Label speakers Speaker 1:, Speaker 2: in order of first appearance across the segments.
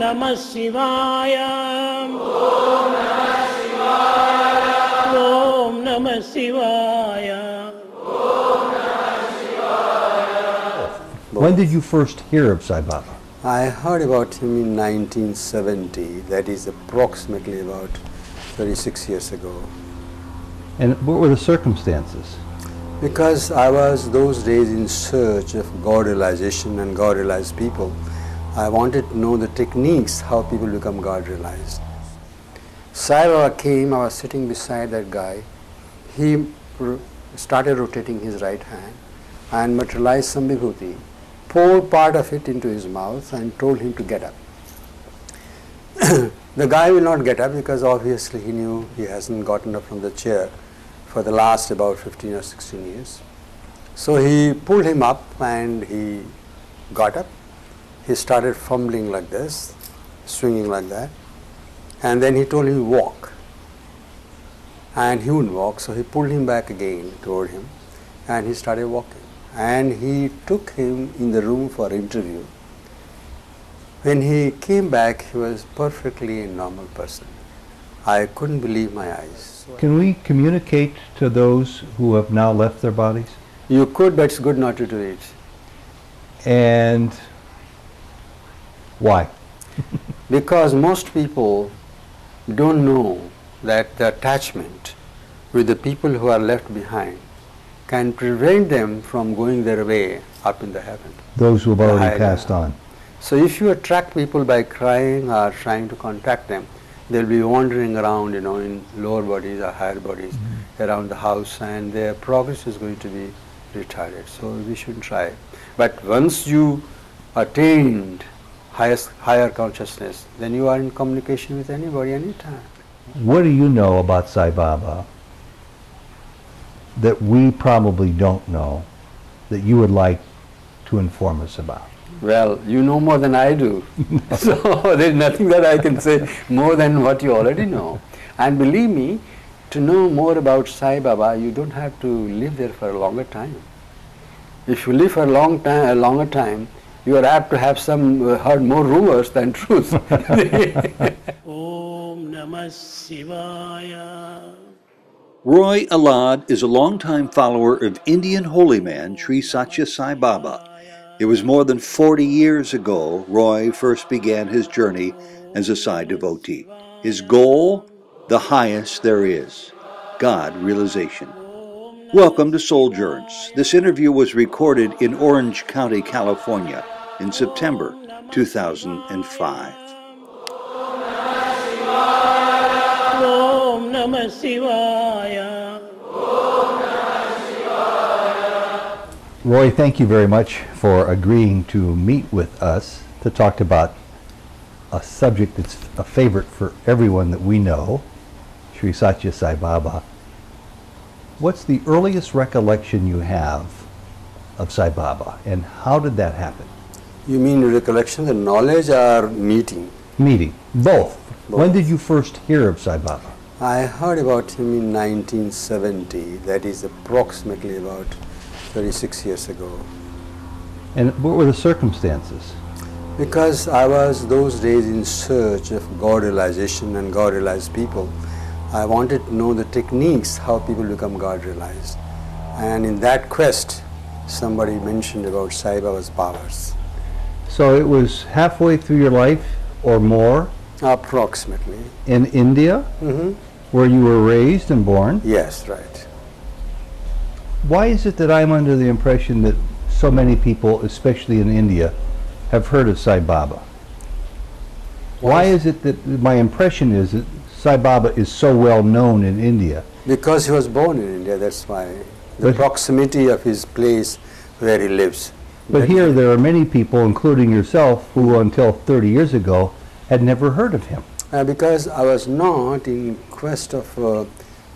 Speaker 1: Namah Shivaya. Om Namah Shivaya.
Speaker 2: When did you first hear of Sai Baba?
Speaker 3: I heard about him in 1970, that is approximately about 36 years ago.
Speaker 2: And what were the circumstances?
Speaker 3: Because I was those days in search of God realization and God realized people. I wanted to know the techniques how people become God realized. Sai Baba came, I was sitting beside that guy. He started rotating his right hand and materialized some vibhuti, poured part of it into his mouth and told him to get up. The guy will not get up because obviously he knew he hasn't gotten up from the chair for the last about 15 or 16 years. So he pulled him up and he got up. He started fumbling like this, swinging like that, and then he told him to walk. And he wouldn't walk, so he pulled him back again toward him and he started walking. And he took him in the room for interview. When he came back, he was perfectly a normal person. I couldn't believe my eyes.
Speaker 2: Can we communicate to those who have now left their bodies?
Speaker 3: You could, but it's good not to do it.
Speaker 2: And why?
Speaker 3: Because most people don't know that the attachment with the people who are left behind can prevent them from going their way up in the heaven.
Speaker 2: Those who have already passed on.
Speaker 3: So if you attract people by crying or trying to contact them, they'll be wandering around, in lower bodies or higher bodies around the house, and their progress is going to be retarded. So we shouldn't try. But once you attained higher consciousness, then you are in communication with anybody, anytime.
Speaker 2: What do you know about Sai Baba that we probably don't know that you would like to inform us about?
Speaker 3: Well, you know more than I do. So there's nothing that I can say more than what you already know. And believe me, to know more about Sai Baba, you don't have to live there for a longer time. If you live for a longer time, you are apt to have heard more rumors than truth.
Speaker 1: Om Namah Shivaya.
Speaker 4: Roy Ahlad is a longtime follower of Indian holy man Sri Sathya Sai Baba. It was more than 40 years ago Roy first began his journey as a Sai devotee. His goal? The highest there is, God realization. Welcome to Souljourns. This interview was recorded in Orange County, California in September 2005.
Speaker 1: Om Namah Shivaya.
Speaker 2: Roy, thank you very much for agreeing to meet with us to talk about a subject that's a favorite for everyone that we know, Sri Sathya Sai Baba. What's the earliest recollection you have of Sai Baba, and how did that happen?
Speaker 3: You mean recollection, the knowledge, or meeting?
Speaker 2: Meeting. Both. When did you first hear of Sai Baba?
Speaker 3: I heard about him in 1970, that is approximately about 36 years ago.
Speaker 2: And what were the circumstances?
Speaker 3: Because I was those days in search of God realization and God realized people. I wanted to know the techniques how people become God realized. And in that quest, somebody mentioned about Sai Baba's powers.
Speaker 2: So it was halfway through your life or more?
Speaker 3: Approximately.
Speaker 2: In India? Where you were raised and born?
Speaker 3: Yes, right.
Speaker 2: Why is it that I'm under the impression that so many people, especially in India, have heard of Sai Baba? Why is it that my impression is that Sai Baba is so well known in India?
Speaker 3: Because he was born in India, that's why. The proximity of his place where he lives.
Speaker 2: But here there are many people, including yourself, who until 30 years ago had never heard of him.
Speaker 3: Because I was not in quest of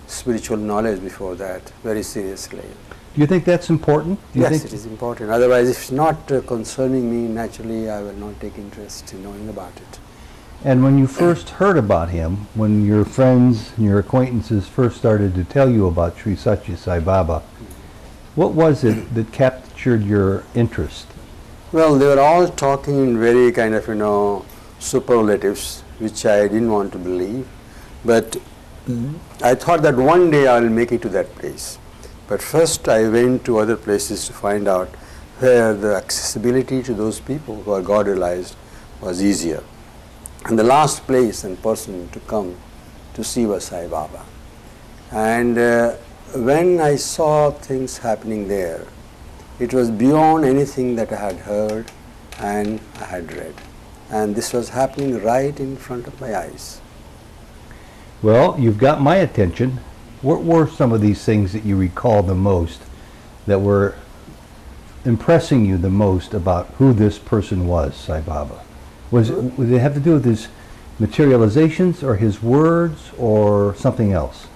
Speaker 3: spiritual knowledge before that, very seriously.
Speaker 2: Do you think that's important?
Speaker 3: Yes, it is important. Otherwise, if it's not concerning me, naturally I will not take interest in knowing about it.
Speaker 2: And when you first heard about him, when your friends and your acquaintances first started to tell you about Sri Sathya Sai Baba, what was it that captured your interest?
Speaker 3: Well, they were all talking in very kind of, superlatives which I didn't want to believe, but I thought that one day I will make it to that place. But first I went to other places to find out where the accessibility to those people who are God realized was easier. And the last place and person to come to see was Sai Baba. And when I saw things happening there, it was beyond anything that I had heard and I had read. And this was happening right in front of my eyes.
Speaker 2: Well, you've got my attention. What were some of these things that you recall the most, that were impressing you the most about who this person was, Sai Baba? Would it have to do with his materializations or his words or something else?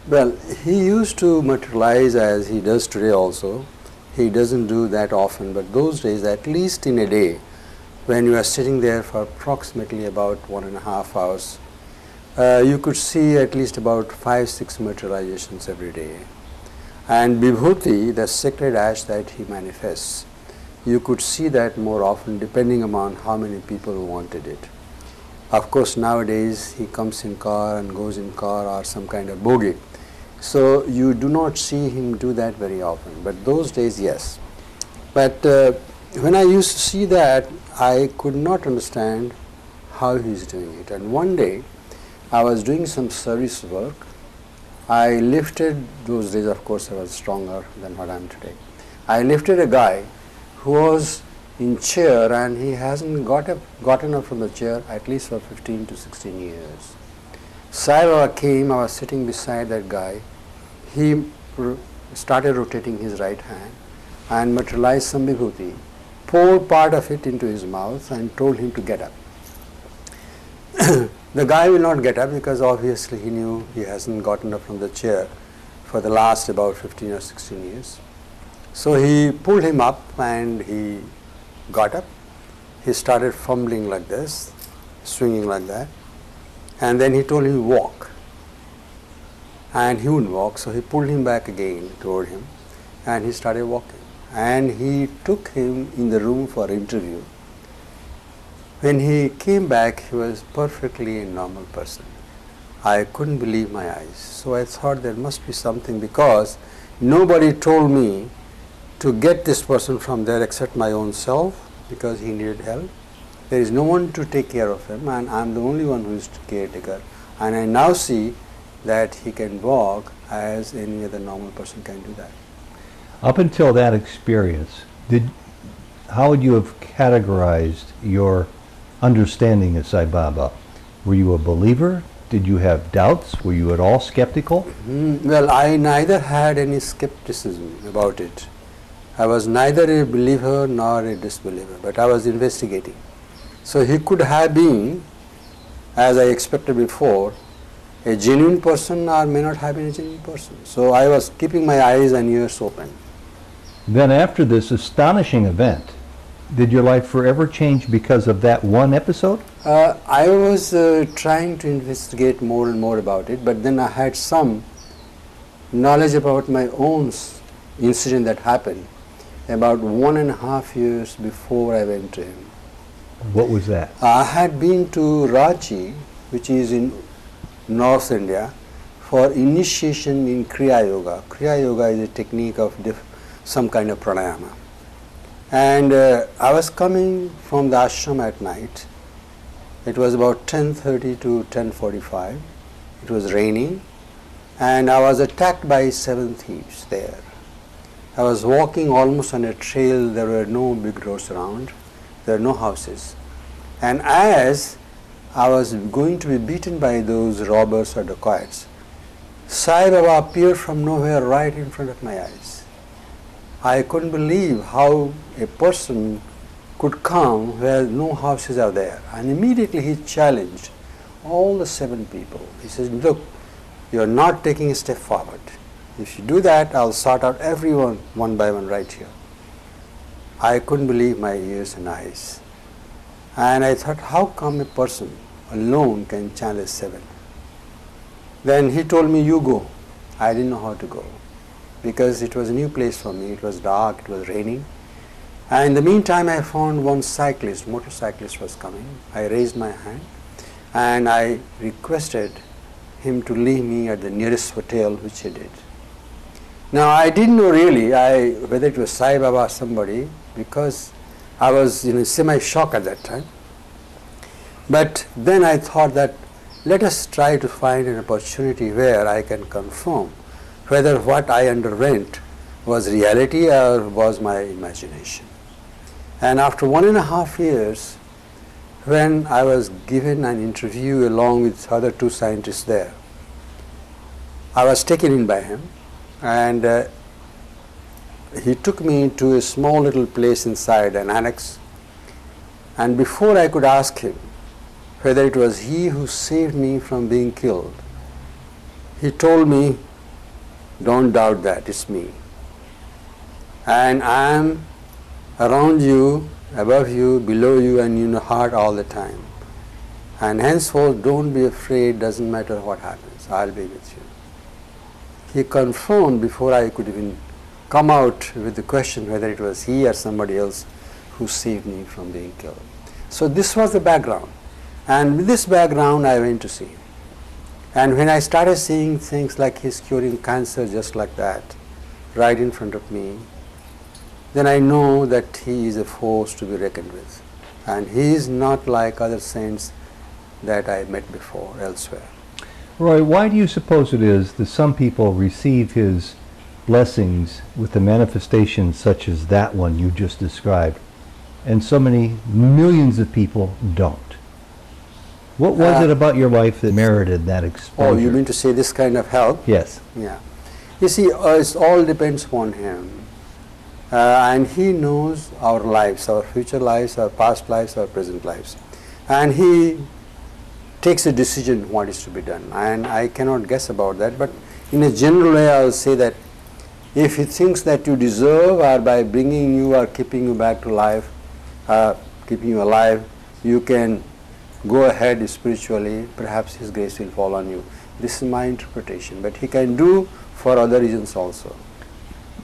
Speaker 3: Well, he used to materialize as he does today also. He doesn't do that often, but those days, at least in a day, when you are sitting there for approximately about 1.5 hours, you could see at least about 5-6 materializations every day. And Vibhuti, the sacred ash that he manifests, you could see that more often depending upon how many people wanted it. Of course, nowadays he comes in car and goes in car or some kind of bogie. So you do not see him do that very often, but those days, yes. But when I used to see that, I could not understand how he's doing it. And one day, I was doing some service work. I lifted, those days of course I was stronger than what I am today. I lifted a guy who was in chair and he hasn't gotten up from the chair at least for 15 to 16 years. Sai Baba came, I was sitting beside that guy. He started rotating his right hand and materialized some vibhuti, poured part of it into his mouth and told him to get up. The guy will not get up because obviously he knew he hasn't gotten up from the chair for the last about 15 or 16 years. So he pulled him up and he got up. He started fumbling like this, swinging like that, and then he told him to walk. And he wouldn't walk, so he pulled him back again toward him and he started walking. And he took him in the room for interview. When he came back, he was perfectly a normal person. I couldn't believe my eyes. So I thought there must be something, because nobody told me to get this person from there except my own self, because he needed help. There is no one to take care of him, and I'm the only one who is caretaker. And I now see that he can walk as any other normal person can do that.
Speaker 2: Up until that experience, how would you have categorized your understanding of Sai Baba? Were you a believer? Did you have doubts? Were you at all skeptical?
Speaker 3: Well, I neither had any skepticism about it. I was neither a believer nor a disbeliever, but I was investigating. So he could have been, as I expected before, a genuine person or may not have been a genuine person. So I was keeping my eyes and ears open.
Speaker 2: Then after this astonishing event, did your life forever change because of that one episode?
Speaker 3: I was trying to investigate more and more about it, but then I had some knowledge about my own incident that happened about 1.5 years before I went to him.
Speaker 2: What was that?
Speaker 3: I had been to Ranchi, which is in North India, for initiation in Kriya Yoga. Kriya Yoga is a technique of some kind of pranayama. And I was coming from the ashram at night. It was about 10:30 to 10:45. It was raining and I was attacked by 7 thieves there. I was walking almost on a trail. There were no big roads around. There were no houses. And as I was going to be beaten by those robbers or dacoits, Sai Baba appeared from nowhere right in front of my eyes. I couldn't believe how a person could come where no houses are there. And immediately he challenged all the 7 people. He says, look, you are not taking a step forward. If you do that, I'll sort out everyone one by one right here. I couldn't believe my ears and eyes. And I thought, how come a person alone can challenge 7? Then he told me, you go. I didn't know how to go, because it was a new place for me. It was dark, it was raining, And in the meantime, I found one motorcyclist was coming. I raised my hand and I requested him to leave me at the nearest hotel, which he did. Now, I didn't know really whether it was Sai Baba or somebody, because I was in a semi-shock at that time. But then I thought that let us try to find an opportunity where I can confirm whether what I underwent was reality or was my imagination. And after 1.5 years, when I was given an interview along with other 2 scientists there, I was taken in by him, and he took me to a small little place inside an annex, and before I could ask him whether it was he who saved me from being killed, he told me, "Don't doubt that, it's me. And I am around you, above you, below you, and in your heart all the time. And henceforth, don't be afraid, doesn't matter what happens, I'll be with you." He confirmed before I could even come out with the question whether it was he or somebody else who saved me from being killed. So this was the background. And with this background, I went to see him. And when I started seeing things like he's curing cancer just like that, right in front of me, then I know that he is a force to be reckoned with. And he is not like other saints that I met before elsewhere.
Speaker 2: Roy, why do you suppose it is that some people receive his blessings with a manifestation such as that one you just described, and so many millions of people don't? What was it about your life that merited that exposure?
Speaker 3: Oh, you mean to say this kind of help?
Speaker 2: Yes.
Speaker 3: Yeah. You see, it all depends upon him. And he knows our lives, our future lives, our past lives, our present lives. And he takes a decision what is to be done. And I cannot guess about that. But in a general way, I will say that if he thinks that you deserve, or by bringing you or keeping you back to life, keeping you alive, you can go ahead spiritually, perhaps his grace will fall on you. This is my interpretation. But he can do for other reasons also.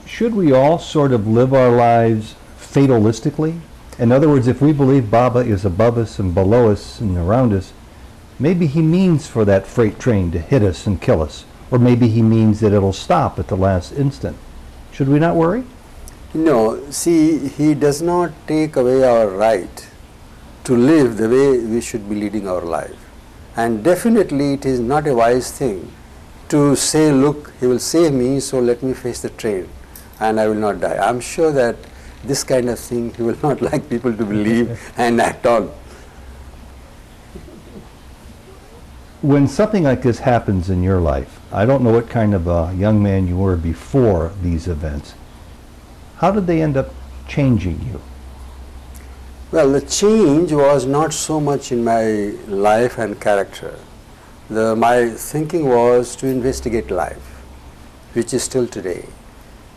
Speaker 2: Should we all sort of live our lives fatalistically? In other words, if we believe Baba is above us and below us and around us, maybe he means for that freight train to hit us and kill us. Or maybe he means that it'll stop at the last instant. Should we not worry?
Speaker 3: No, see, he does not take away our right to live the way we should be leading our life. And definitely it is not a wise thing to say, look, he will save me, so let me face the train and I will not die. I'm sure that this kind of thing he will not like people to believe and act on.
Speaker 2: When something like this happens in your life, I don't know what kind of a young man you were before these events. How did they end up changing you?
Speaker 3: Well, the change was not so much in my life and character. My thinking was to investigate life, which is still today.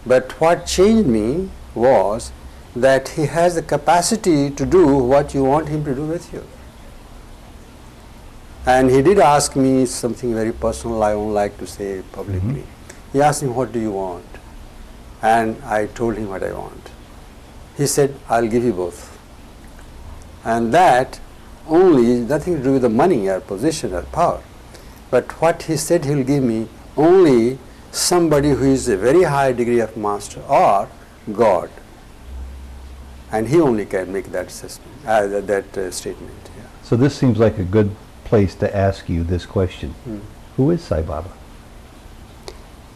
Speaker 3: But what changed me was that he has the capacity to do what you want him to do with you. And he did ask me something very personal I won't like to say publicly. He asked me, "What do you want?" And I told him what I want. He said, "I'll give you both." And that only nothing to do with the money or position or power. But what he said he will give me, only somebody who is a very high degree of master or God. And he only can make that assessment, statement. Yeah.
Speaker 2: So this seems like a good place to ask you this question. Who is Sai Baba?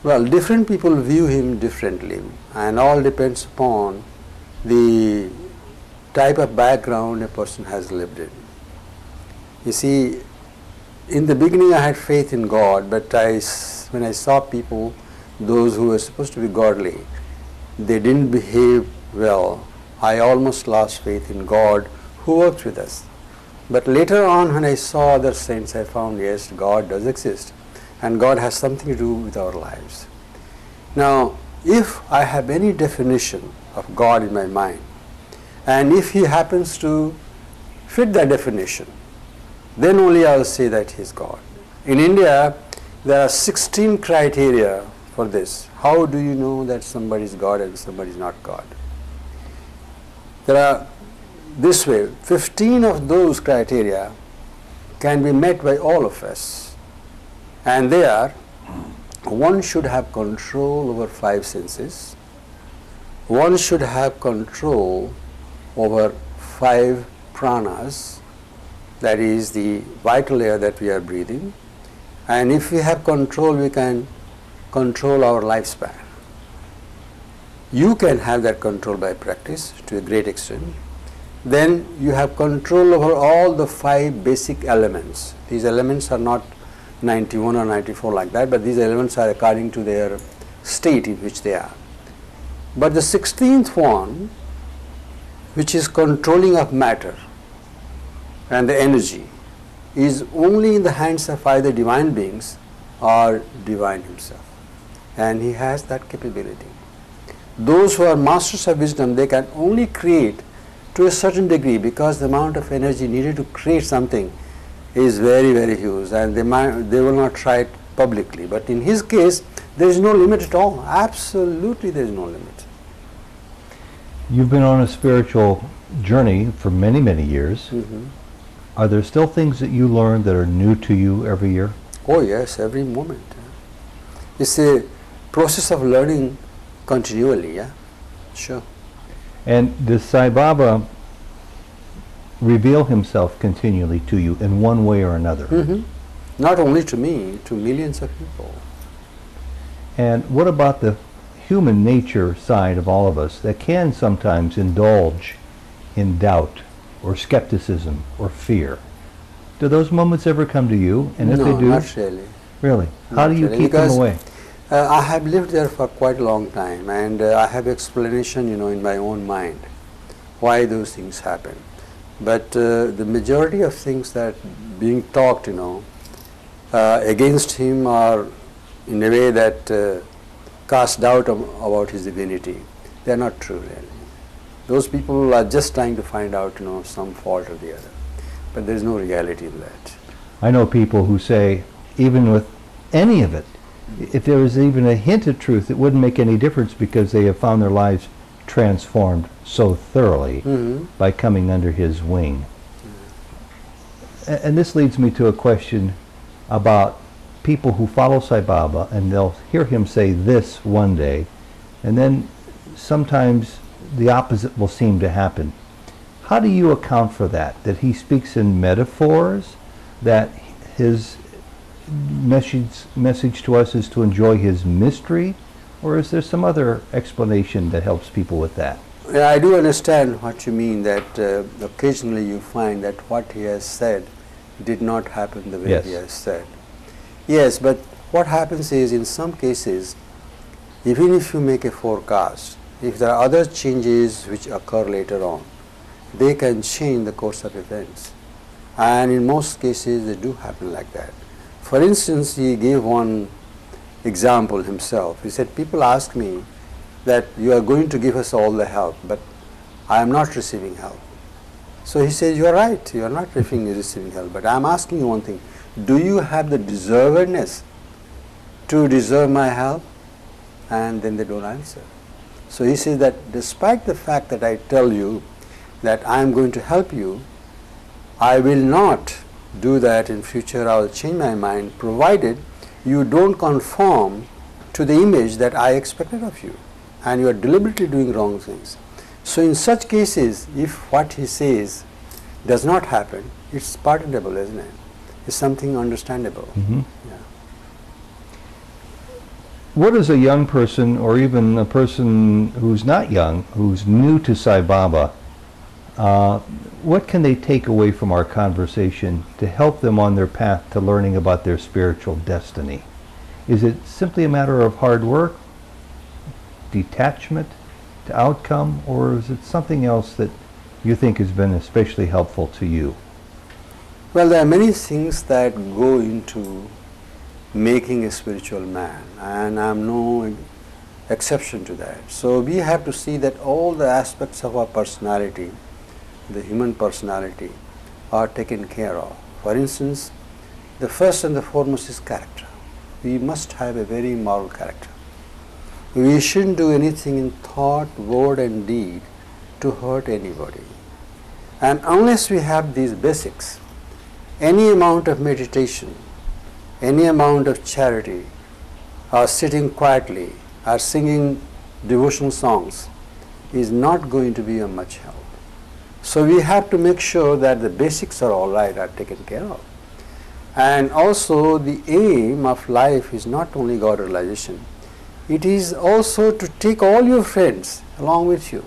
Speaker 3: Well, different people view him differently, and all depends upon the type of background a person has lived in. You see, in the beginning I had faith in God, but when I saw people, those who were supposed to be godly, they didn't behave well, I almost lost faith in God who works with us. But later on, when I saw other saints, I found, yes, God does exist, and God has something to do with our lives. Now, if I have any definition of God in my mind, and if he happens to fit that definition, then only I will say that he is God. In India, there are 16 criteria for this. How do you know that somebody is God and somebody is not God? There are, this way, 15 of those criteria can be met by all of us. And they are, one should have control over 5 senses, one should have control over 5 pranas, that is the vital air that we are breathing, and if we have control, we can control our lifespan. You can have that control by practice to a great extent. Then you have control over all the 5 basic elements. These elements are not 91 or 94 like that, but these elements are according to their state in which they are. But the 16th one, which is controlling of matter and the energy, is only in the hands of either divine beings or divine himself, and he has that capability. Those who are masters of wisdom, they can only create to a certain degree, because the amount of energy needed to create something is very, very huge, and they will not try it publicly. But in his case, there is no limit at all. Absolutely, there is no limit.
Speaker 2: You've been on a spiritual journey for many, many years.
Speaker 3: Mm-hmm.
Speaker 2: Are there still things that you learn that are new to you every year?
Speaker 3: Oh yes, every moment. It's a process of learning continually, yeah, sure.
Speaker 2: And does Sai Baba reveal himself continually to you in one way or another?
Speaker 3: Mm-hmm. Not only to me, to millions of people.
Speaker 2: And what about the human nature side of all of us that can sometimes indulge in doubt or skepticism or fear? Do those moments ever come to you? And if
Speaker 3: No,
Speaker 2: they do,
Speaker 3: not really.
Speaker 2: Really? How do you
Speaker 3: really,
Speaker 2: keep them
Speaker 3: because
Speaker 2: away?
Speaker 3: I have lived there for quite a long time, and I have explanation, in my own mind why those things happen. But the majority of things that being talked, against him, or in a way that cast doubt about his divinity, they are not true really. Those people are just trying to find out, some fault or the other. But there is no reality in that.
Speaker 2: I know people who say, even with any of it, if there was even a hint of truth, it wouldn't make any difference because they have found their lives transformed so thoroughly by coming under his wing. And this leads me to a question about people who follow Sai Baba, and they'll hear him say this one day, and then sometimes the opposite will seem to happen. How do you account for that? That he speaks in metaphors, that his message to us is to enjoy his mystery, or is there some other explanation that helps people with that?
Speaker 3: Yeah, I do understand what you mean, that occasionally you find that what he has said did not happen the way
Speaker 2: Yes.
Speaker 3: he has said. Yes, but what happens is, in some cases, even if you make a forecast, if there are other changes which occur later on, they can change the course of events. And in most cases, they do happen like that. For instance, he gave one example himself. He said, people ask me that you are going to give us all the help, but I am not receiving help. So he says, you are right, you are not receiving help, but I am asking you one thing. Do you have the deservedness to deserve my help? And then they don't answer. So he says that despite the fact that I tell you that I am going to help you, I will not do that in future. I will change my mind, provided you don't conform to the image that I expected of you, and you are deliberately doing wrong things. So in such cases, if what he says does not happen, it's pardonable, isn't it? It's something understandable.
Speaker 2: Mm-hmm.
Speaker 3: Yeah.
Speaker 2: What does a young person, or even a person who's not young, who's new to Sai Baba, what can they take away from our conversation to help them on their path to learning about their spiritual destiny? Is it simply a matter of hard work, detachment to outcome, or is it something else that you think has been especially helpful to you?
Speaker 3: Well, there are many things that go into making a spiritual man, and I am no exception to that. So we have to see that all the aspects of our personality, the human personality, are taken care of. For instance, the first and the foremost is character. We must have a very moral character. We shouldn't do anything in thought, word and deed to hurt anybody. And unless we have these basics, any amount of meditation, any amount of charity, or sitting quietly, or singing devotional songs is not going to be of much help. So we have to make sure that the basics are all right, are taken care of. And also the aim of life is not only God realization, it is also to take all your friends along with you.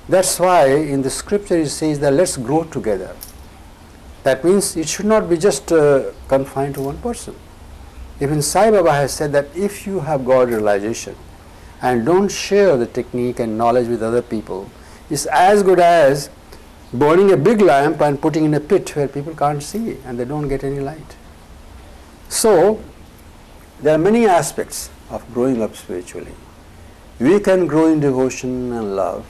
Speaker 3: That's why in the scripture it says that let's grow together. That means it should not be just confined to one person. Even Sai Baba has said that if you have God realization and don't share the technique and knowledge with other people, it's as good as burning a big lamp and putting in a pit where people can't see and they don't get any light. So there are many aspects of growing up spiritually. We can grow in devotion and love,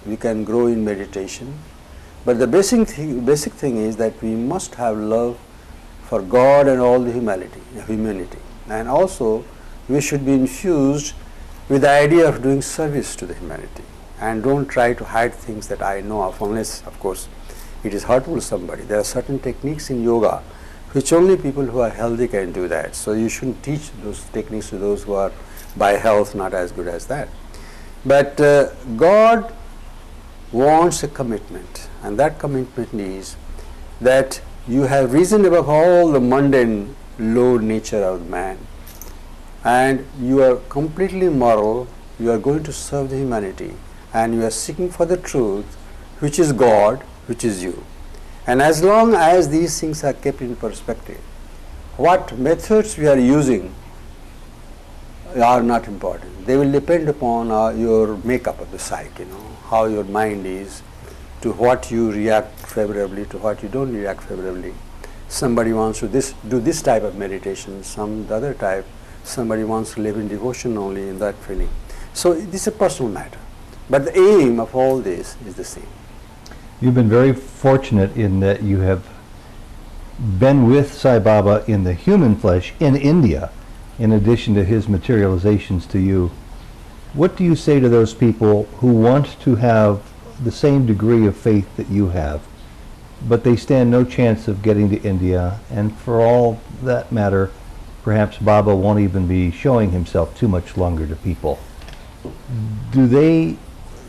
Speaker 3: we can grow in meditation, but the basic thing is that we must have love for God and all the humanity. And also we should be infused with the idea of doing service to the humanity, and don't try to hide things that I know of, unless of course it is hurtful to somebody. There are certain techniques in yoga which only people who are healthy can do that. So you shouldn't teach those techniques to those who are by health not as good as that. But God wants a commitment, and that commitment is that you have risen above all the mundane low nature of man, and you are completely moral, you are going to serve the humanity, and you are seeking for the truth, which is God, which is you. And as long as these things are kept in perspective, what methods we are using are not important. They will depend upon your makeup of the psyche, how your mind is, to what you react favorably, to what you don't react favorably. Somebody wants to do this type of meditation, some the other type. Somebody wants to live in devotion only, in that feeling. So this is a personal matter. But the aim of all this is the same.
Speaker 2: You've been very fortunate in that you have been with Sai Baba in the human flesh in India, in addition to his materializations to you. What do you say to those people who want to have the same degree of faith that you have, but they stand no chance of getting to India, and for all that matter, perhaps Baba won't even be showing himself too much longer to people? Do they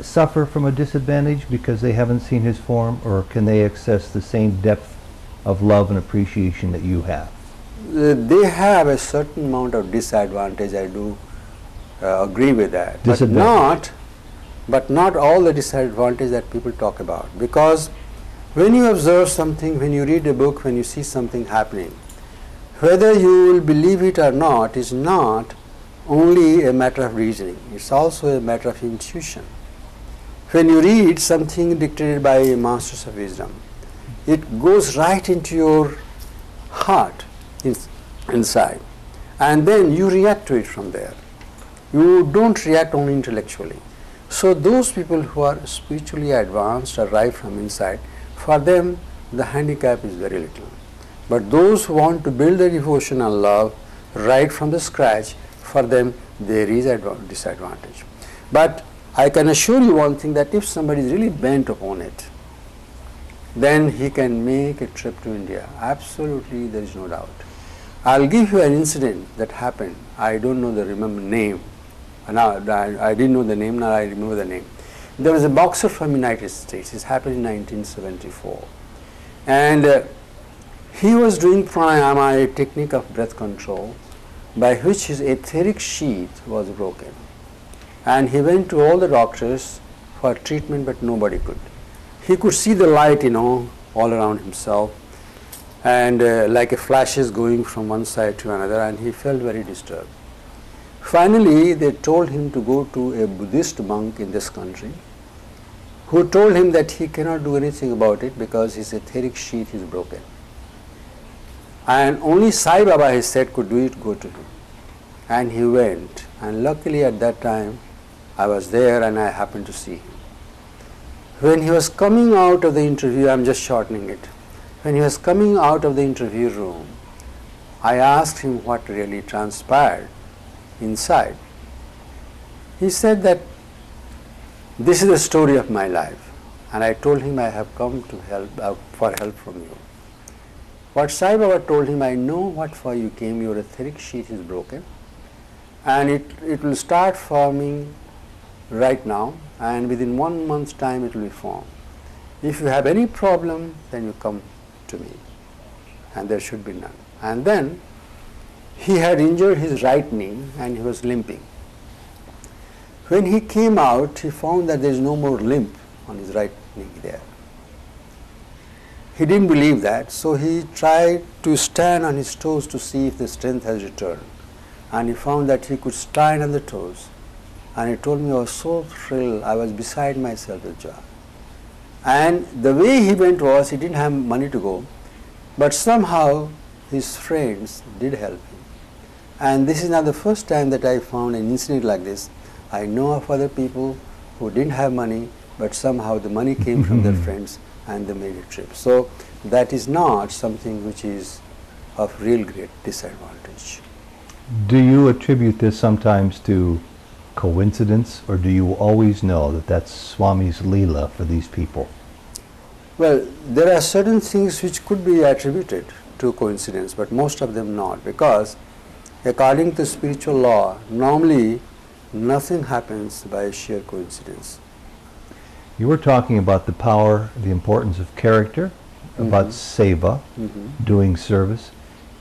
Speaker 2: suffer from a disadvantage because they haven't seen his form, or can they access the same depth of love and appreciation that you have?
Speaker 3: They have a certain amount of disadvantage, I do agree with that, but not all the disadvantage that people talk about. Because when you observe something, when you read a book, when you see something happening, whether you will believe it or not is not only a matter of reasoning, it's also a matter of intuition. When you read something dictated by masters of wisdom, it goes right into your heart inside, and then you react to it from there. You don't react only intellectually. So those people who are spiritually advanced or arrive from inside, for them the handicap is very little. But those who want to build their devotion and love right from the scratch, for them there is a disadvantage. But I can assure you one thing, that if somebody is really bent upon it, then he can make a trip to India. Absolutely, there is no doubt. I'll give you an incident that happened. I don't know the name. Now I didn't know the name, now I remember the name. There was a boxer from United States. It happened in 1974. And he was doing pranayama, a technique of breath control, by which his etheric sheath was broken. And he went to all the doctors for treatment, but nobody could. He could see the light, all around himself, and like a flashes going from one side to another, and he felt very disturbed. Finally, they told him to go to a Buddhist monk in this country, who told him that he cannot do anything about it because his etheric sheath is broken. And only Sai Baba, he said, could do it, go to him. And he went, and luckily at that time I was there and I happened to see him. When he was coming out of the interview, I'm just shortening it, when he was coming out of the interview room, I asked him what really transpired inside. He said that this is the story of my life. And I told him, I have come to for help from you. What Sai Baba told him, I know what for you came, your etheric sheet is broken and it will start forming right now, and within 1 month's time it will be formed. If you have any problem, then you come to me, and there should be none. And then he had injured his right knee and he was limping. When he came out, he found that there is no more limp on his right knee there. He didn't believe that, so he tried to stand on his toes to see if the strength has returned. And he found that he could stand on the toes. And he told me, I was so thrilled, I was beside myself with joy. And the way he went was, he didn't have money to go, but somehow his friends did help him. And this is not the first time that I found an incident like this. I know of other people who didn't have money, but somehow the money came from their friends and they made a trip. So that is not something which is of real great disadvantage.
Speaker 2: Do you attribute this sometimes to coincidence, or do you always know that that's Swami's Leela for these people?
Speaker 3: Well, there are certain things which could be attributed to coincidence, but most of them not, because according to spiritual law, normally nothing happens by sheer coincidence.
Speaker 2: You were talking about the power, the importance of character, about seva, doing service.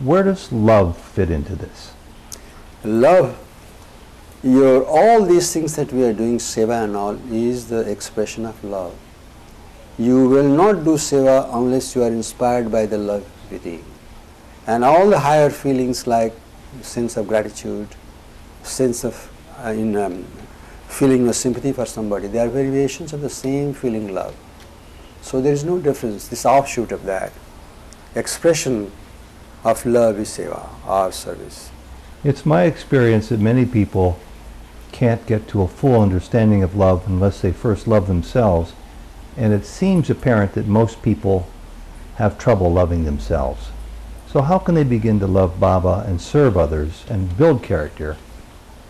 Speaker 2: Where does love fit into this?
Speaker 3: Love, all these things that we are doing, seva and all, is the expression of love. You will not do seva unless you are inspired by the love within. And all the higher feelings like sense of gratitude, sense of feeling of sympathy for somebody, they are variations of the same feeling love. So there is no difference, this offshoot of that. Expression of love is seva, or service.
Speaker 2: It's my experience that many people can't get to a full understanding of love unless they first love themselves, and it seems apparent that most people have trouble loving themselves. So how can they begin to love Baba and serve others and build character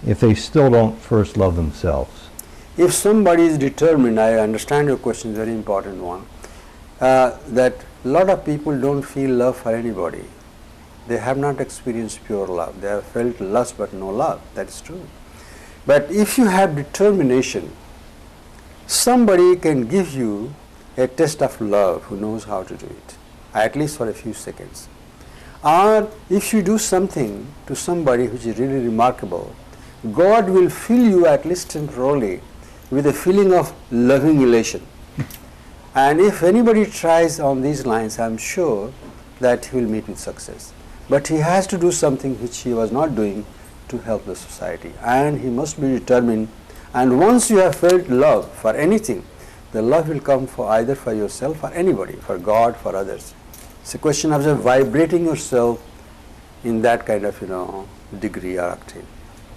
Speaker 2: if they still don't first love themselves?
Speaker 3: If somebody is determined, I understand your question is a very important one, that a lot of people don't feel love for anybody. They have not experienced pure love. They have felt lust but no love. That is true. But if you have determination, somebody can give you a test of love who knows how to do it, at least for a few seconds. Or if you do something to somebody which is really remarkable, God will fill you at least temporarily with a feeling of loving elation. And if anybody tries on these lines, I am sure that he will meet with success. But he has to do something which he was not doing to help the society, and he must be determined. And once you have felt love for anything, the love will come for either for yourself or anybody, for God, for others. It's a question of just vibrating yourself in that kind of degree or octave.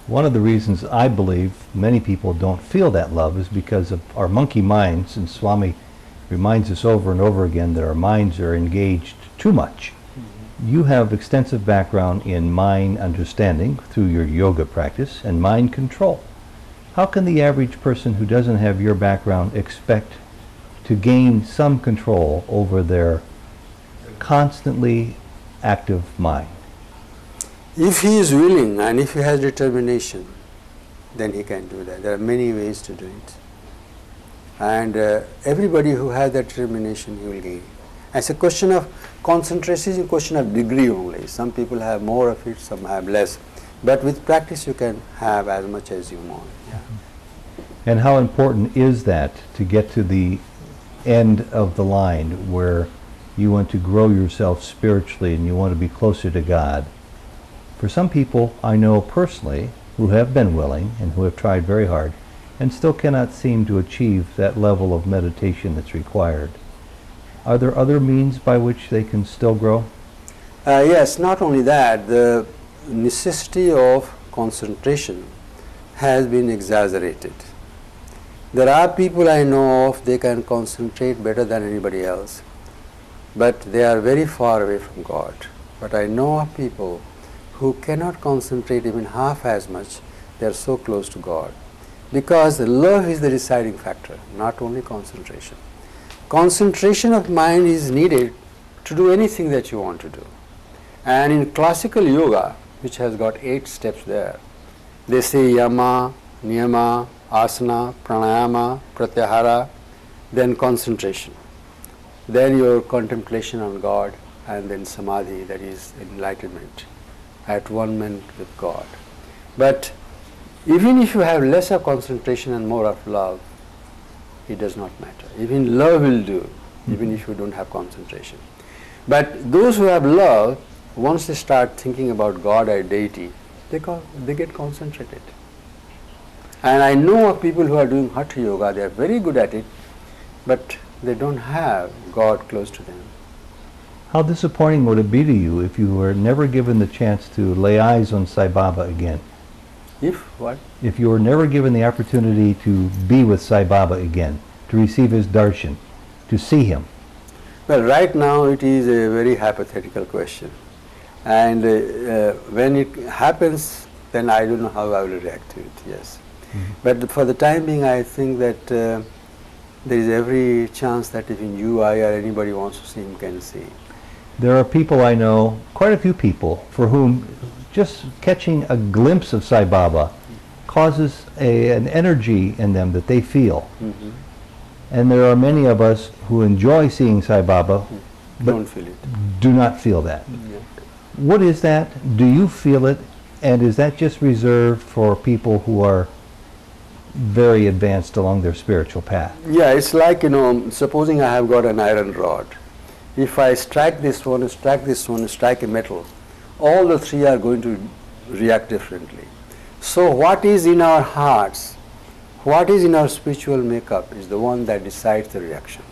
Speaker 2: One of the reasons I believe many people don't feel that love is because of our monkey minds, and Swami reminds us over and over again that our minds are engaged too much. You have extensive background in mind understanding through your yoga practice and mind control. How can the average person who doesn't have your background expect to gain some control over their constantly active mind?
Speaker 3: If he is willing and if he has determination, then he can do that. There are many ways to do it. And everybody who has that determination, he will gain. It's a question of concentration, is a question of degree only. Some people have more of it, some have less. But with practice, you can have as much as you want. Yeah.
Speaker 2: And how important is that to get to the end of the line where you want to grow yourself spiritually and you want to be closer to God? For some people I know personally who have been willing and who have tried very hard and still cannot seem to achieve that level of meditation that's required. Are there other means by which they can still grow?
Speaker 3: Yes, not only that, the necessity of concentration has been exaggerated. There are people I know of, they can concentrate better than anybody else, but they are very far away from God. But I know of people who cannot concentrate even half as much, they are so close to God. Because love is the deciding factor, not only concentration. Concentration of mind is needed to do anything that you want to do. And in classical yoga, which has got 8 steps there, they say yama, niyama, asana, pranayama, pratyahara, then concentration, then your contemplation on God, and then samadhi, that is enlightenment, at one moment with God. But even if you have less of concentration and more of love, it does not matter. Even love will do, even if you don't have concentration. But those who have love, once they start thinking about God or deity, they get concentrated. And I know of people who are doing Hatha Yoga, they are very good at it, but they don't have God close to them.
Speaker 2: How disappointing would it be to you if you were never given the chance to lay eyes on Sai Baba again?
Speaker 3: If what?
Speaker 2: If you were never given the opportunity to be with Sai Baba again, to receive his darshan, to see him?
Speaker 3: Well, right now it is a very hypothetical question. And when it happens, then I don't know how I will react to it, yes. But for the time being, I think that there is every chance that even you, I, or anybody wants to see him can see.
Speaker 2: There are people I know, quite a few people, for whom just catching a glimpse of Sai Baba causes an energy in them that they feel. And there are many of us who enjoy seeing Sai Baba, but
Speaker 3: Don't feel it.
Speaker 2: do not feel that.
Speaker 3: Yeah.
Speaker 2: What is that? Do you feel it? And is that just reserved for people who are very advanced along their spiritual path?
Speaker 3: Yeah, it's like, supposing I have got an iron rod. If I strike this one, strike this one, strike a metal, all the 3 are going to react differently. So what is in our hearts, what is in our spiritual makeup is the one that decides the reaction.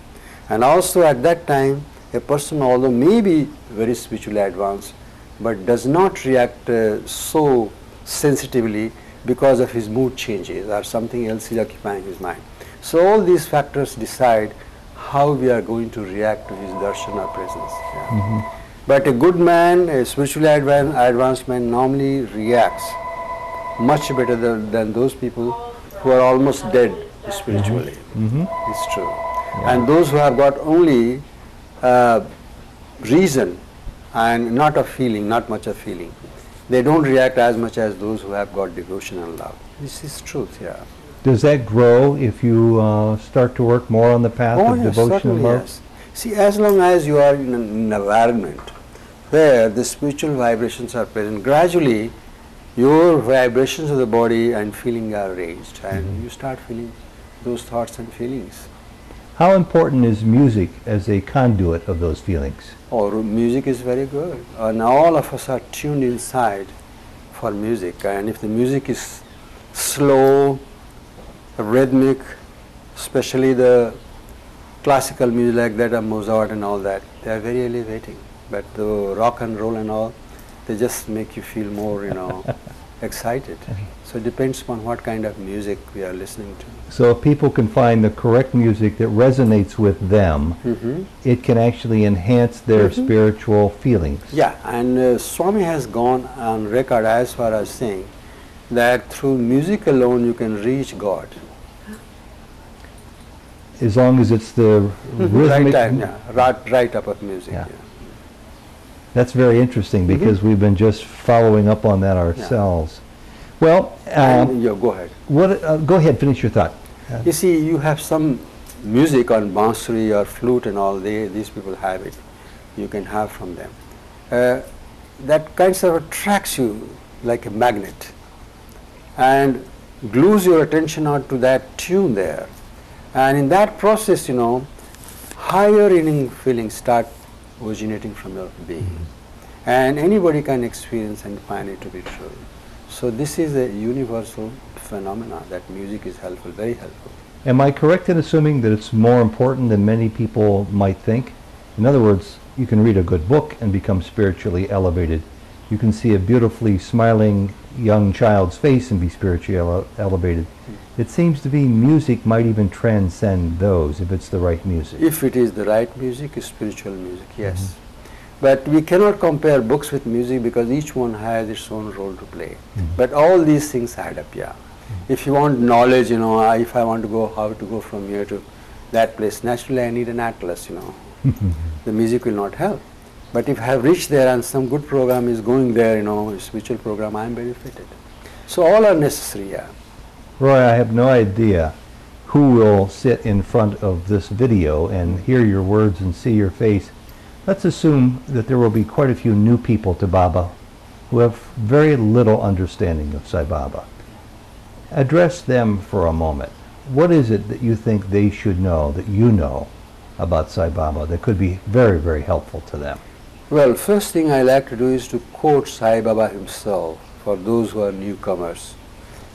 Speaker 3: And also at that time, a person, although may be very spiritually advanced, but does not react so sensitively because of his mood changes or something else is occupying his mind. So all these factors decide how we are going to react to his darshan or presence. Yeah. But a good man, a spiritually advanced man normally reacts much better than those people who are almost dead spiritually. It's true. Yeah. And those who have got only reason and not a feeling, not much of feeling, they don't react as much as those who have got devotion and love. This is truth, yeah.
Speaker 2: Does that grow if you start to work more on the path of devotion and love?
Speaker 3: Yes. See, as long as you are in an environment where the spiritual vibrations are present, gradually your vibrations of the body and feeling are raised, and you start feeling those thoughts and feelings.
Speaker 2: How important is music as a conduit of those feelings?
Speaker 3: Oh, music is very good. And all of us are tuned inside for music. And if the music is slow, rhythmic, especially the classical music like that of Mozart and all that, they are very elevating. But the rock and roll and all, they just make you feel more, excited. So it depends upon what kind of music we are listening to.
Speaker 2: So if people can find the correct music that resonates with them, it can actually enhance their spiritual feelings.
Speaker 3: Yeah, and Swami has gone on record as far as saying that through music alone you can reach God.
Speaker 2: As long as it's the rhythmic...
Speaker 3: Right up of music.
Speaker 2: Yeah. That's very interesting because we've been just following up on that ourselves. Well,
Speaker 3: go ahead.
Speaker 2: Go ahead, finish your thought.
Speaker 3: You see, you have some music on bansuri or flute and all, these people have it. You can have from them. That kind of attracts you like a magnet and glues your attention onto that tune there. And in that process, higher inning feelings start originating from your being. And anybody can experience and find it to be true. So this is a universal phenomena that music is helpful, very helpful.
Speaker 2: Am I correct in assuming that it's more important than many people might think? In other words, you can read a good book and become spiritually elevated. You can see a beautifully smiling young child's face and be spiritually elevated. It seems to be music might even transcend those if it's the right music.
Speaker 3: If it is the right music, spiritual music, yes. But we cannot compare books with music because each one has its own role to play. But all these things add up, yeah. If you want knowledge, if I want to go, how to go from here to that place, naturally I need an atlas, The music will not help. But if I have reached there and some good program is going there, a spiritual program, I am benefited. So all are necessary, yeah.
Speaker 2: Roy, I have no idea who will sit in front of this video and hear your words and see your face. Let's assume that there will be quite a few new people to Baba who have very little understanding of Sai Baba. Address them for a moment. What is it that you think they should know, that you know, about Sai Baba that could be very, very helpful to them?
Speaker 3: Well, first thing I like to do is to quote Sai Baba himself for those who are newcomers.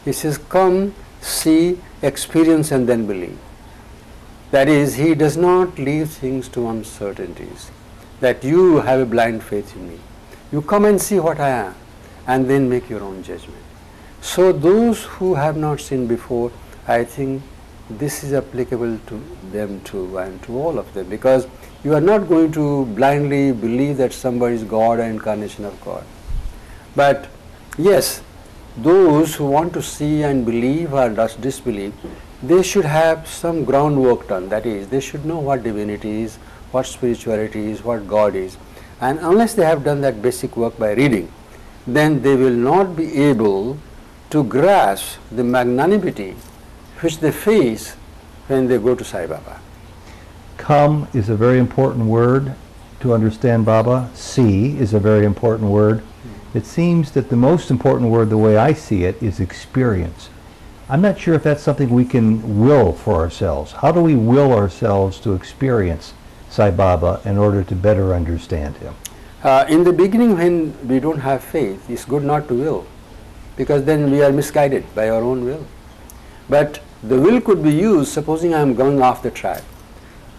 Speaker 3: He says, come, see, experience and then believe. That is, he does not leave things to uncertainties, that you have a blind faith in me. You come and see what I am and then make your own judgment. So those who have not seen before, I think this is applicable to them too and to all of them, because you are not going to blindly believe that somebody is God or incarnation of God. But yes, those who want to see and believe or disbelieve, they should have some groundwork done. That is, they should know what divinity is, what spirituality is, what God is. And unless they have done that basic work by reading, then they will not be able to grasp the magnanimity which they face when they go to Sai Baba.
Speaker 2: Come is a very important word to understand Baba. See is a very important word. It seems that the most important word, the way I see it, is experience. I'm not sure if that's something we can will for ourselves. How do we will ourselves to experience Sai Baba in order to better understand him?
Speaker 3: In the beginning, when we don't have faith, it's good not to will, because then we are misguided by our own will. But the will could be used, supposing I am going off the track.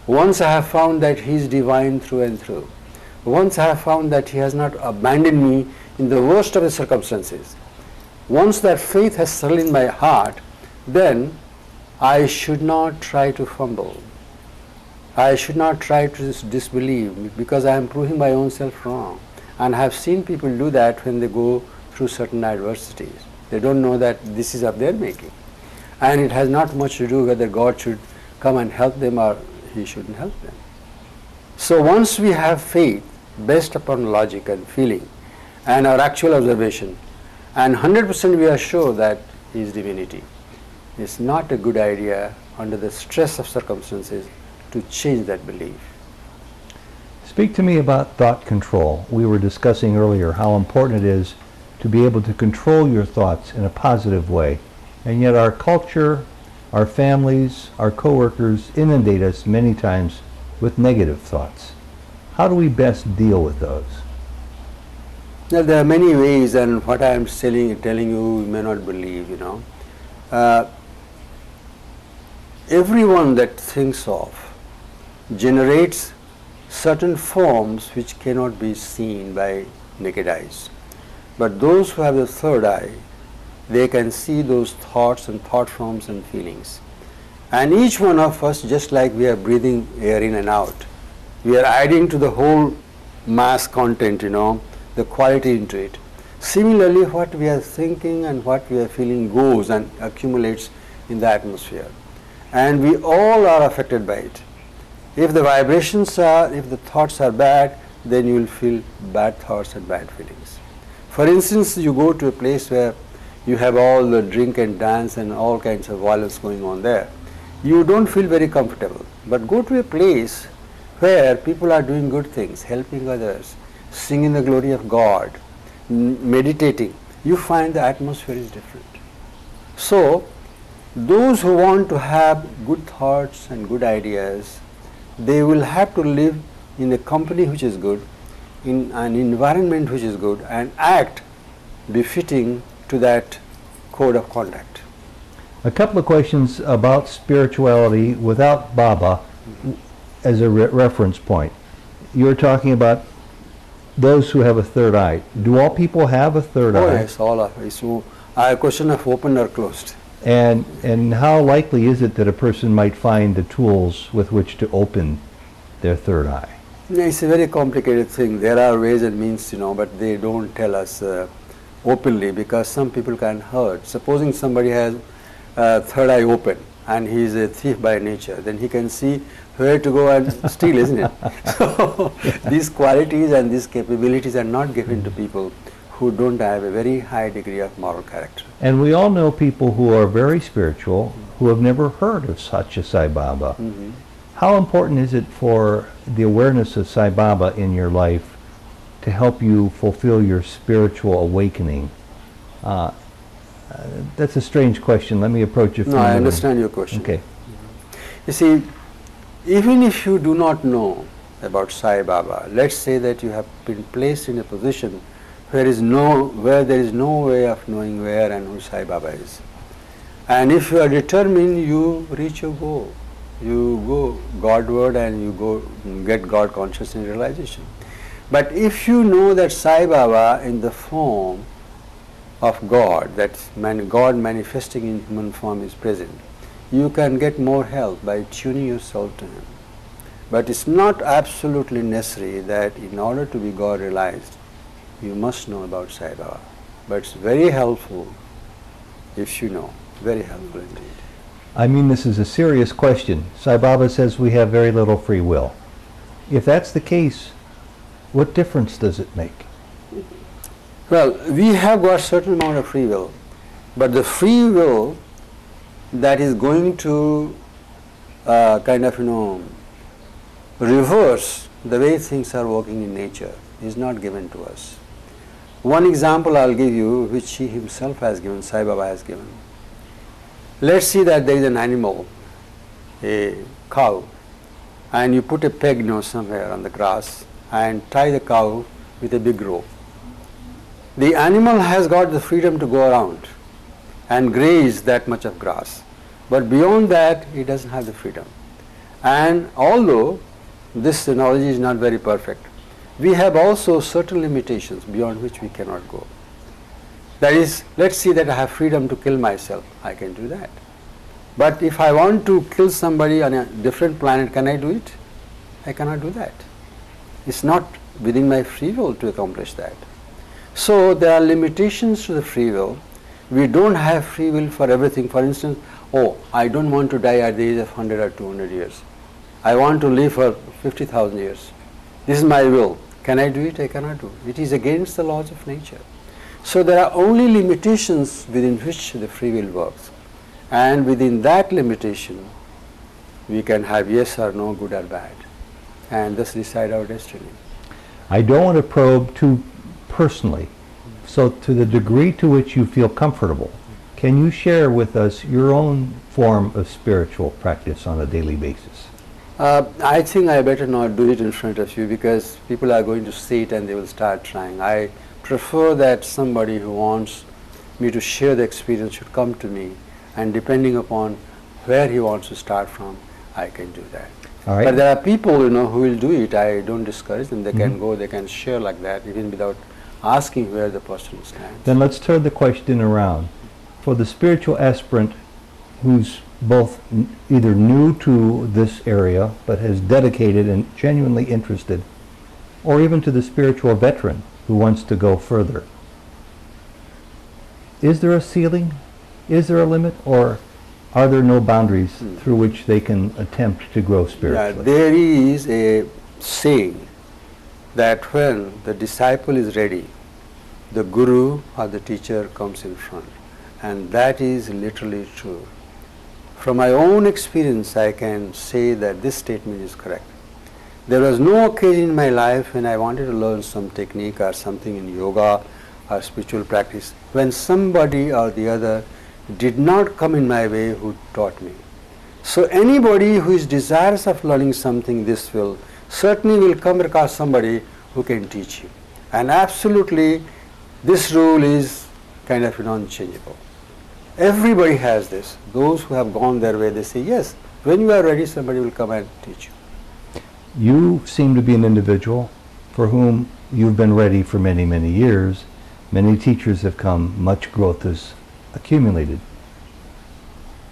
Speaker 3: Once I have found that he is divine through and through, once I have found that he has not abandoned me in the worst of the circumstances, once that faith has settled in my heart, then I should not try to fumble. I should not try to disbelieve, because I am proving my own self wrong. And I have seen people do that when they go through certain adversities. They don't know that this is of their making. And it has not much to do whether God should come and help them or he shouldn't help them. So once we have faith based upon logic and feeling and our actual observation, and 100% we are sure that he is divinity, it's not a good idea under the stress of circumstances to change that belief.
Speaker 2: Speak to me about thought control. We were discussing earlier how important it is to be able to control your thoughts in a positive way. And yet our culture, our families, our coworkers inundate us many times with negative thoughts. How do we best deal with those?
Speaker 3: Now, there are many ways, and what I am telling you, you may not believe, everyone that thinks of generates certain forms which cannot be seen by naked eyes. But those who have the third eye, they can see those thoughts and thought forms and feelings. And each one of us, just like we are breathing air in and out, we are adding to the whole mass content, the quality into it. Similarly, what we are thinking and what we are feeling goes and accumulates in the atmosphere. And we all are affected by it. If the vibrations are, if the thoughts are bad, then you will feel bad thoughts and bad feelings. For instance, you go to a place where you have all the drink and dance and all kinds of violence going on there. You don't feel very comfortable. But go to a place where people are doing good things, helping others, singing the glory of God, meditating. You find the atmosphere is different. So, those who want to have good thoughts and good ideas, they will have to live in a company which is good, in an environment which is good, and act befitting to that code of conduct.
Speaker 2: A couple of questions about spirituality without Baba as a reference point. You're talking about those who have a third eye. Do all people have a third eye?
Speaker 3: Oh yes, all of it. So, a question of open or closed.
Speaker 2: And how likely is it that a person might find the tools with which to open their third eye?
Speaker 3: It's a very complicated thing. There are ways and means, but they don't tell us openly because some people can hurt. Supposing somebody has third eye open and he is a thief by nature, then he can see where to go and steal, isn't it? So these qualities and these capabilities are not given to people who don't have a very high degree of moral character.
Speaker 2: And we all know people who are very spiritual who have never heard of Sathya Sai Baba. How important is it for the awareness of Sai Baba in your life to help you fulfill your spiritual awakening? That's a strange question. Let me approach it from
Speaker 3: No, I
Speaker 2: another-
Speaker 3: understand your question.
Speaker 2: Okay.
Speaker 3: You see, even if you do not know about Sai Baba, let's say that you have been placed in a position where there is no way of knowing where and who Sai Baba is. And if you are determined, you reach your goal. You go Godward and you go get God consciousness and realization. But if you know that Sai Baba in the form of God, that's God manifesting in human form is present, you can get more help by tuning yourself to Him. But it's not absolutely necessary that in order to be God realized, you must know about Sai Baba. But it's very helpful if you know, very helpful indeed.
Speaker 2: I mean, this is a serious question. Sai Baba says we have very little free will. If that's the case, what difference does it make?
Speaker 3: Well, we have got certain amount of free will, but the free will that is going to reverse the way things are working in nature is not given to us. One example I'll give you, which he himself has given, Sai Baba has given. Let's see that there is an animal, a cow, and you put a peg somewhere on the grass and tie the cow with a big rope. The animal has got the freedom to go around and graze that much of grass, but beyond that it doesn't have the freedom. And although this analogy is not very perfect, we have also certain limitations beyond which we cannot go. That is, let's see that I have freedom to kill myself, I can do that. But if I want to kill somebody on a different planet, can I do it? I cannot do that. It's not within my free will to accomplish that. So there are limitations to the free will. We don't have free will for everything. For instance, oh, I don't want to die at the age of 100 or 200 years. I want to live for 50,000 years. This is my will. Can I do it? I cannot do it. It is against the laws of nature. So there are only limitations within which the free will works. And within that limitation, we can have yes or no, good or bad, and thus decide our destiny.
Speaker 2: I don't want to probe too personally. So to the degree to which you feel comfortable, can you share with us your own form of spiritual practice on a daily basis?
Speaker 3: I think I better not do it in front of you because people are going to see it and they will start trying. I prefer that somebody who wants me to share the experience should come to me, and depending upon where he wants to start from, I can do that.
Speaker 2: All right.
Speaker 3: But there are people, who will do it. I don't discourage them. They can go, they can share like that, even without asking where the person stands.
Speaker 2: Then let's turn the question around. For the spiritual aspirant who's both either new to this area but has dedicated and genuinely interested, or even to the spiritual veteran who wants to go further, is there a ceiling? Is there a limit? Or are there no boundaries through which they can attempt to grow spiritually?
Speaker 3: Yeah, there is a saying that when the disciple is ready, the guru or the teacher comes in front, and that is literally true. From my own experience, I can say that this statement is correct. There was no occasion in my life when I wanted to learn some technique or something in yoga or spiritual practice when somebody or the other did not come in my way who taught me. So anybody who is desirous of learning something, this will certainly will come across somebody who can teach you. And absolutely, this rule is kind of unchangeable. Everybody has this. Those who have gone their way, they say, yes, when you are ready, somebody will come and teach you.
Speaker 2: You seem to be an individual for whom you've been ready for many, many years. Many teachers have come, much growth has accumulated.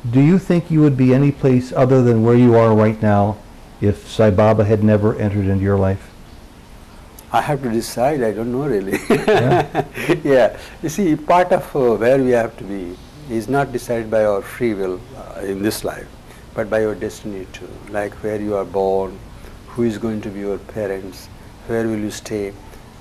Speaker 2: Do you think you would be any place other than where you are right now if Sai Baba had never entered into your life?
Speaker 3: I have to decide. I don't know really.
Speaker 2: Yeah.
Speaker 3: Yeah. You see, part of where we have to be is not decided by our free will in this life, but by your destiny too. Like where you are born, who is going to be your parents, where will you stay.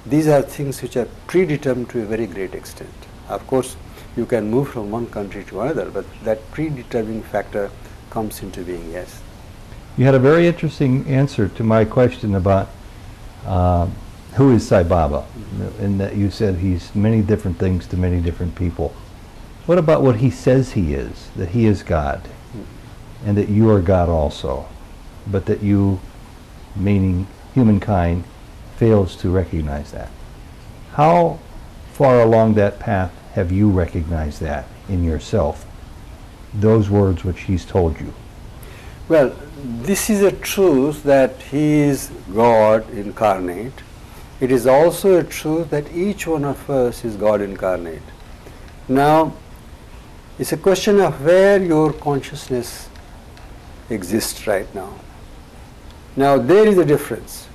Speaker 3: These are things which are predetermined to a very great extent. Of course, you can move from one country to another, but that predetermining factor comes into being, yes.
Speaker 2: You had a very interesting answer to my question about who is Sai Baba, and that you said he's many different things to many different people. What about what he says he is, that he is God, and that you are God also, but that you, meaning humankind, fails to recognize that? How far along that path have you recognized that in yourself, those words which he's told you?
Speaker 3: Well, this is a truth that he is God incarnate. It is also a truth that each one of us is God incarnate. Now, it's a question of where your consciousness exists right now. Now, there is a difference.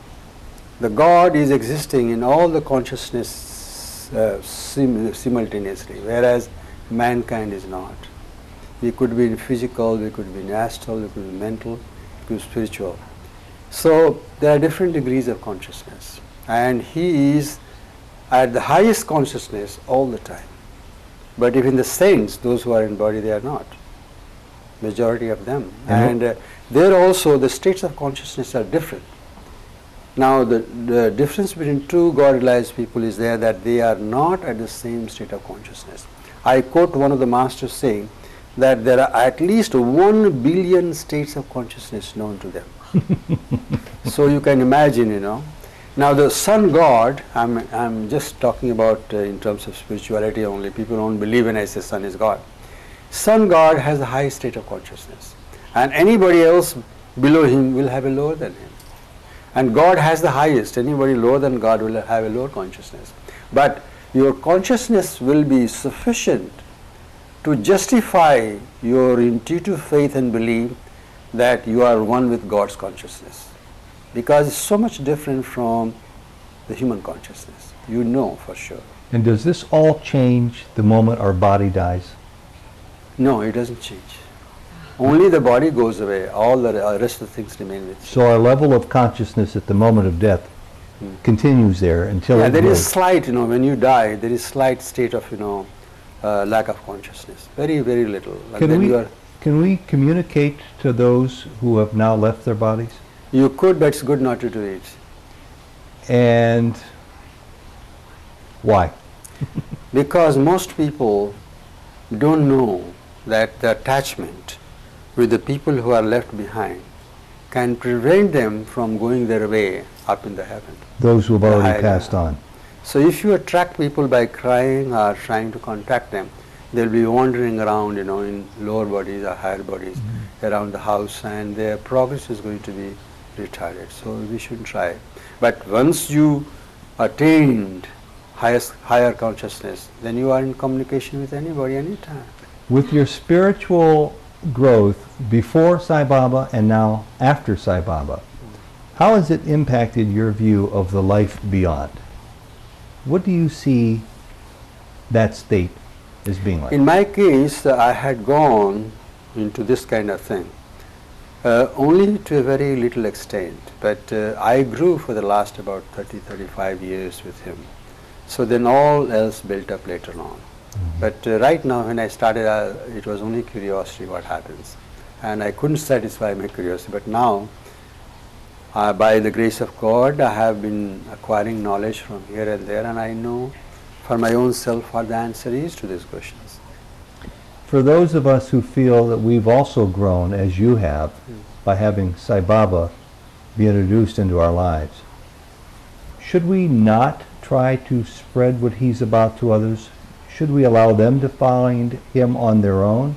Speaker 3: The God is existing in all the consciousness simultaneously, whereas mankind is not. We could be in physical, we could be in astral, we could be mental, we could be spiritual. So there are different degrees of consciousness, and he is at the highest consciousness all the time. But even the saints, those who are in body, they are not. Majority of them. And there also the states of consciousness are different. Now the difference between true God-realized people is there that they are not at the same state of consciousness. I quote one of the masters saying that there are at least 1 billion states of consciousness known to them. So you can imagine, you know. Now the sun god, I'm just talking about in terms of spirituality only. People don't believe when I say sun is God. Sun god has a high state of consciousness, and anybody else below him will have a lower than him. And God has the highest. Anybody lower than God will have a lower consciousness. But your consciousness will be sufficient to justify your intuitive faith and belief that you are one with God's consciousness, because it's so much different from the human consciousness. You know for sure.
Speaker 2: And does this all change the moment our body dies?
Speaker 3: No, it doesn't change. Only the body goes away. All the rest of the things remain with you.
Speaker 2: So our level of consciousness at the moment of death continues there until it
Speaker 3: there
Speaker 2: grows.
Speaker 3: is slight, when you die, there is slight state of, lack of consciousness. Very, very little.
Speaker 2: Can we communicate to those who have now left their bodies?
Speaker 3: You could, but it's good not to do it.
Speaker 2: And why?
Speaker 3: Because most people don't know that the attachment with the people who are left behind can prevent them from going their way up in the heaven.
Speaker 2: Those who have already passed on.
Speaker 3: So if you attract people by crying or trying to contact them, they'll be wandering around, in lower bodies or higher bodies around the house, and their progress is going to be retarded. So we shouldn't try. But once you attained higher consciousness, then you are in communication with anybody, anytime.
Speaker 2: With your spiritual growth before Sai Baba and now after Sai Baba, how has it impacted your view of the life beyond? What do you see that state as being like?
Speaker 3: In my case, I had gone into this kind of thing only to a very little extent, but I grew for the last about 35 years with him. So then all else built up later on. But right now, when I started, it was only curiosity what happens, and I couldn't satisfy my curiosity. But now, by the grace of God, I have been acquiring knowledge from here and there, and I know for my own self what the answer is to these questions.
Speaker 2: For those of us who feel that we've also grown, as you have, by having Sai Baba be introduced into our lives, should we not try to spread what he's about to others? Should we allow them to find him on their own?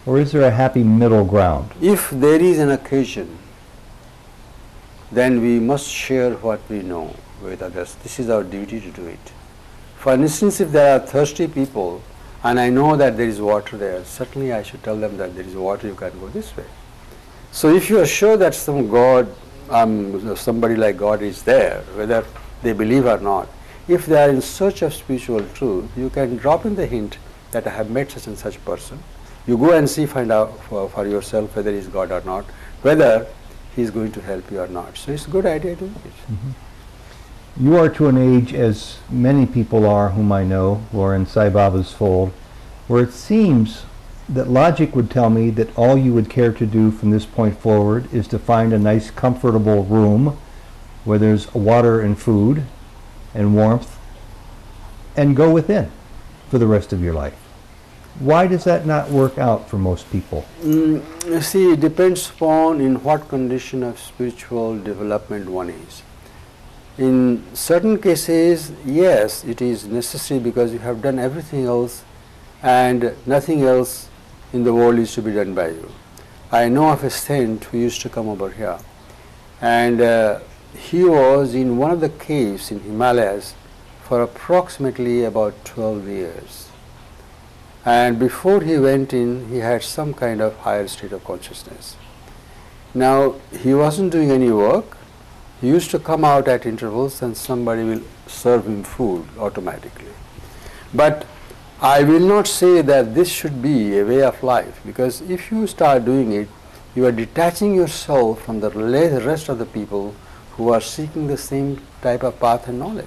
Speaker 2: Or is there a happy middle ground?
Speaker 3: If there is an occasion, then we must share what we know with others. This is our duty to do it. For instance, if there are thirsty people and I know that there is water there, certainly I should tell them that there is water, you can go this way. So if you are sure that some God, somebody like God is there, whether they believe or not. If they are in search of spiritual truth, you can drop in the hint that I have met such and such person. You go and see, find out for yourself whether he is God or not, whether he is going to help you or not. So it's a good idea to do it.
Speaker 2: Mm-hmm. You are to an age, as many people are whom I know, who are in Sai Baba's fold, where it seems that logic would tell me that all you would care to do from this point forward is to find a nice comfortable room where there's water and food and warmth and go within for the rest of your life. Why does that not work out for most people?
Speaker 3: You see, it depends upon in what condition of spiritual development one is. In certain cases, yes, it is necessary because you have done everything else and nothing else in the world is to be done by you. I know of a saint who used to come over here, and he was in one of the caves in Himalayas for approximately about 12 years. And before he went in, he had some kind of higher state of consciousness. Now, he wasn't doing any work. He used to come out at intervals and somebody will serve him food automatically. But I will not say that this should be a way of life, because if you start doing it, you are detaching yourself from the rest of the people who are seeking the same type of path and knowledge.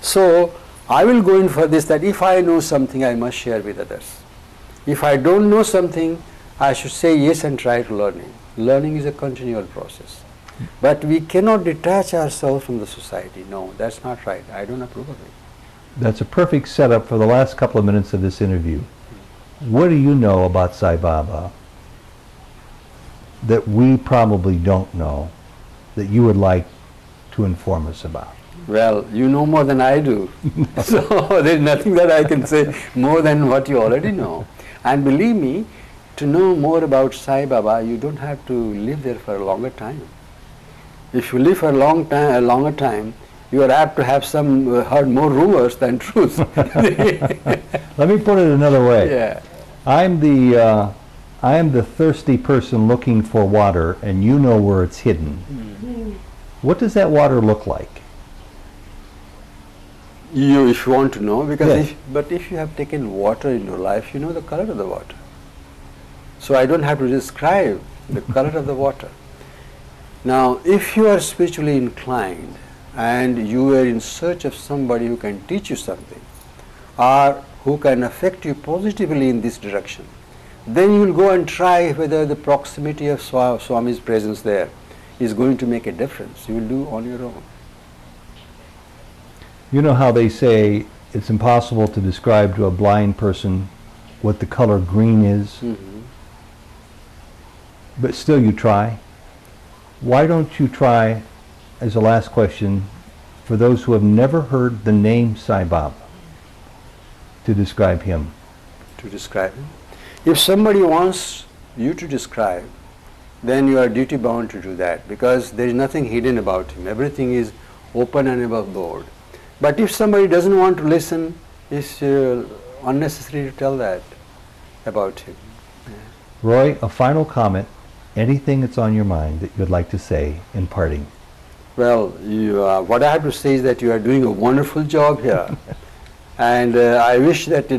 Speaker 3: So, I will go in for this, that if I know something, I must share with others. If I don't know something, I should say yes and try to learn it. Learning is a continual process. But we cannot detach ourselves from the society. No, that's not right. I don't approve of it.
Speaker 2: That's a perfect setup for the last couple of minutes of this interview. What do you know about Sai Baba that we probably don't know that you would like to inform us about?
Speaker 3: Well, you know more than I do. So there's nothing that I can say more than what you already know. And believe me, to know more about Sai Baba, you don't have to live there for a longer time. If you live for a longer time, you are apt to have heard more rumors than truth.
Speaker 2: Let me put it another way.
Speaker 3: Yeah.
Speaker 2: I am the thirsty person looking for water, and you know where it's hidden. What does that water look like?
Speaker 3: If you want to know, because
Speaker 2: Yes.
Speaker 3: if you have taken water in your life, you know the color of the water. So I don't have to describe the color of the water. Now, if you are spiritually inclined and you are in search of somebody who can teach you something or who can affect you positively in this direction, then you will go and try whether the proximity of Swami's presence there is going to make a difference. You will do on your own.
Speaker 2: You know how they say it's impossible to describe to a blind person what the color green is, but still you try? Why don't you try, as a last question, for those who have never heard the name Sai Baba, to describe him?
Speaker 3: To describe him? If somebody wants you to describe, then you are duty bound to do that, because there is nothing hidden about him. Everything is open and above board. But if somebody doesn't want to listen, it's unnecessary to tell that about him.
Speaker 2: Roy, a final comment, anything that's on your mind that you'd like to say in parting?
Speaker 3: Well, what I have to say is that you are doing a wonderful job here. And I wish that,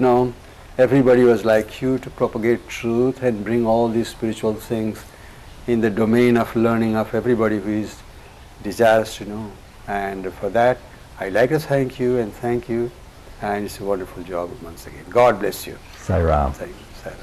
Speaker 3: everybody was like you to propagate truth and bring all these spiritual things in the domain of learning of everybody who is desirous to know. And for that, I'd like to thank you, and it's a wonderful job once again. God bless you.
Speaker 2: Sai Ram.
Speaker 3: Thank you. Sai Ram.